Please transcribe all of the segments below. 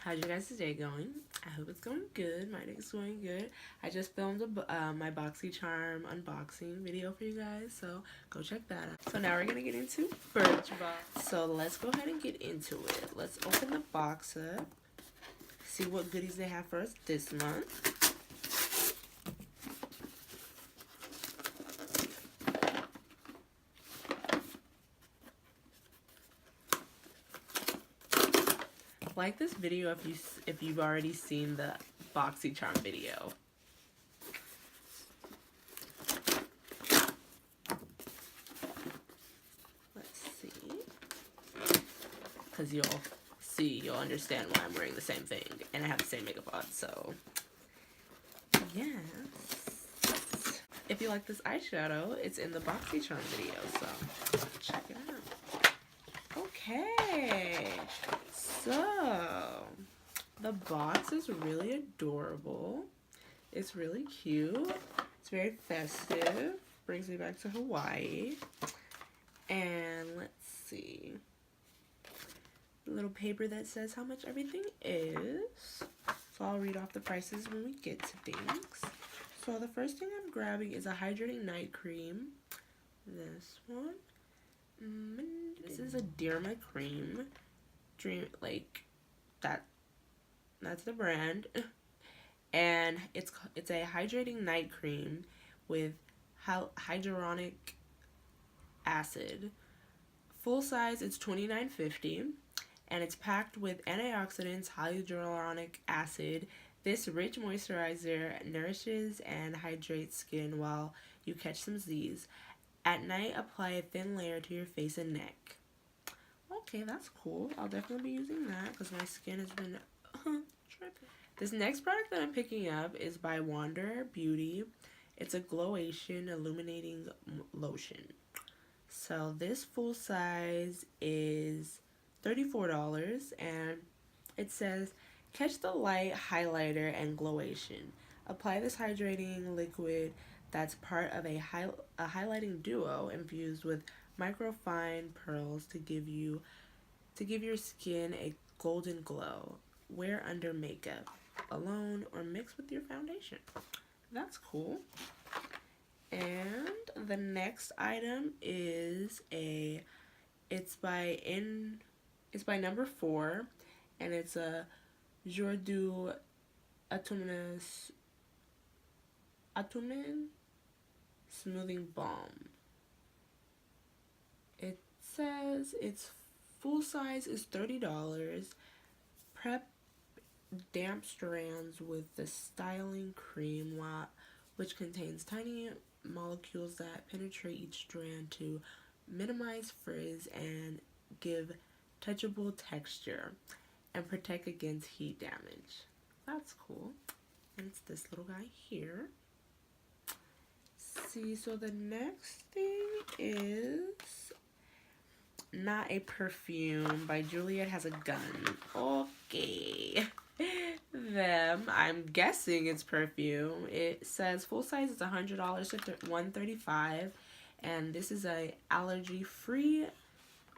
How's your guys' day going? I hope it's going good. My day's going good. I just filmed my BoxyCharm unboxing video for you guys, so go check that out. So now we're gonna get into BirchBox. So let's go ahead and get into it. Let's open the box up, see what goodies they have for us this month. Like this video if you've already seen the BoxyCharm video. Let's see, because you'll understand why I'm wearing the same thing and I have the same makeup on. So yes, if you like this eyeshadow, it's in the BoxyCharm video, so check it out. Okay, so the box is really adorable. It's really cute. It's very festive. Brings me back to Hawaii. And let's see. A little paper that says how much everything is. So I'll read off the prices when we get to things. So the first thing I'm grabbing is a hydrating night cream. This one. This is a Derma cream. That's the brand. And it's a hydrating night cream with hyaluronic acid. Full size, it's $29.50, and it's packed with antioxidants, hyaluronic acid. This rich moisturizer nourishes and hydrates skin while you catch some Z's. At night, apply a thin layer to your face and neck. Okay, that's cool. I'll definitely be using that because my skin has been tripping. This next product that I'm picking up is by Wander Beauty. It's a Glowation Illuminating Lotion. So this full size is $34, and it says, catch the light, highlighter, and glowation. Apply this hydrating liquid that's part of a highlighting duo infused with microfine pearls to give your skin a golden glow. Wear under makeup, alone, or mix with your foundation. That's cool. And the next item is it's by number 4, and it's a Jour du Automne Smoothing Balm. It says its full size is $30. Prep damp strands with the styling cream, which contains tiny molecules that penetrate each strand to minimize frizz and give touchable texture and protect against heat damage. That's cool. And it's this little guy here. See, so the next thing is Not a Perfume by Juliet Has a Gun. Okay. I'm guessing it's perfume. It says full size is $100 to $135, and this is a allergy-free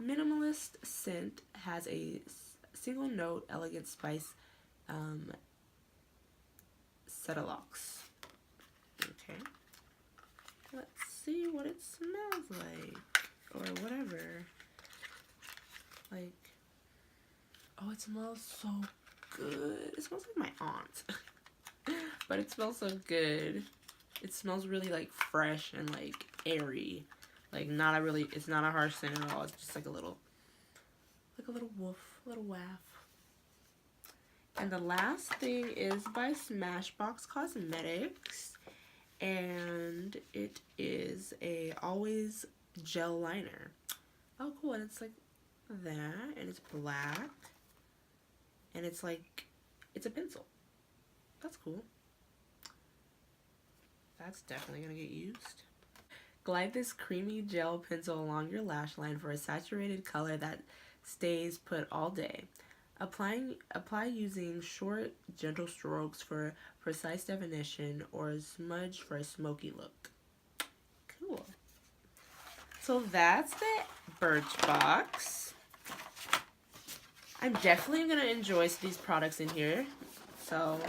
minimalist scent. Has a single note elegant spice Cetalox. Okay. Let's see what it smells like, or whatever. Like, oh, it smells so good. It smells like my aunt. But it smells so good. It smells really like fresh and like airy. Like it's not a harsh scent at all. It's just like a little woof, little waff. And the last thing is by Smashbox Cosmetics, and it is a Always Gel Liner. Oh, cool. And it's like that, and it's black, and it's a pencil. That's cool. That's definitely gonna get used. Glide this creamy gel pencil along your lash line for a saturated color that stays put all day. Apply using short, gentle strokes for precise definition, or a smudge for a smoky look. Cool. So that's the Birchbox. I'm definitely going to enjoy these products in here. So,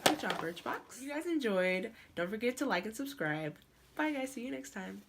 good job, Birchbox. If you guys enjoyed, don't forget to like and subscribe. Bye, guys. See you next time.